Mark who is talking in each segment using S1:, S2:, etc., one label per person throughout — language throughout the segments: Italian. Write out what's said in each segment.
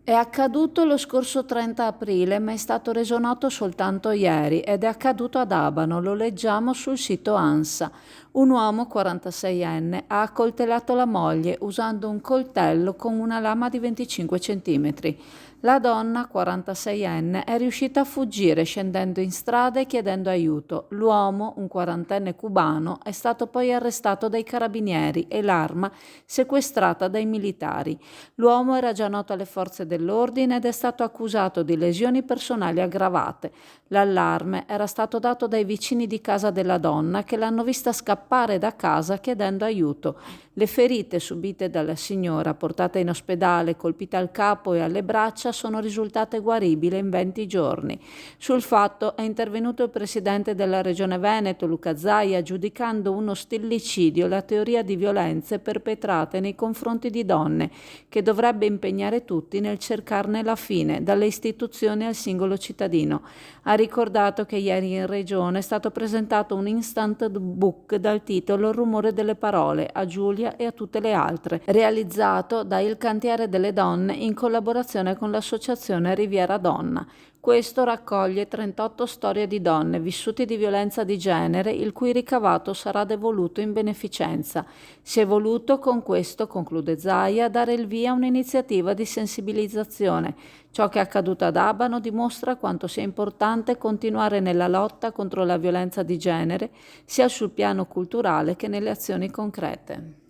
S1: È accaduto lo scorso 30 aprile, ma è stato reso noto soltanto ieri ed è accaduto ad Abano, lo leggiamo sul sito ANSA. Un uomo 46enne ha accoltellato la moglie usando un coltello con una lama di 25 centimetri. La donna 46enne è riuscita a fuggire scendendo in strada e chiedendo aiuto. L'uomo, un quarantenne cubano, è stato poi arrestato dai carabinieri e l'arma sequestrata dai militari. L'uomo era già noto alle forze dell'ordine ed è stato accusato di lesioni personali aggravate. L'allarme era stato dato dai vicini di casa della donna che l'hanno vista scappare da casa chiedendo aiuto. Le ferite subite dalla signora, portata in ospedale, colpita al capo e alle braccia, sono risultate guaribili in 20 giorni. Sul fatto è intervenuto il presidente della Regione Veneto, Luca Zaia, giudicando uno stillicidio la teoria di violenze perpetrate nei confronti di donne, che dovrebbe impegnare tutti nel cercarne la fine, dalle istituzioni al singolo cittadino. Ha ricordato che ieri in Regione è stato presentato un instant book dal titolo Il rumore delle parole a Giulia e a tutte le altre, realizzato da Il Cantiere delle Donne in collaborazione con l'associazione Riviera Donna. Questo raccoglie 38 storie di donne vissute di violenza di genere, il cui ricavato sarà devoluto in beneficenza. Si è voluto con questo, conclude Zaia, dare il via a un'iniziativa di sensibilizzazione. Ciò che è accaduto ad Abano dimostra quanto sia importante continuare nella lotta contro la violenza di genere, sia sul piano culturale che nelle azioni concrete.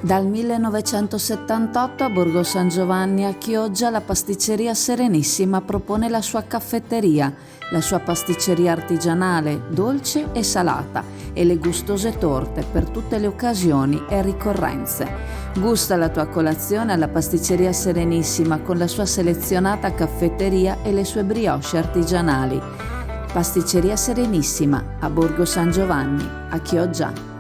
S1: Dal 1978 a Borgo San Giovanni a Chioggia la pasticceria Serenissima propone la sua caffetteria, la sua pasticceria artigianale, dolce e salata, e le gustose torte per tutte le occasioni e ricorrenze. Gusta la tua colazione alla pasticceria Serenissima con la sua selezionata caffetteria e le sue brioche artigianali. Pasticceria Serenissima a Borgo San Giovanni, a Chioggia.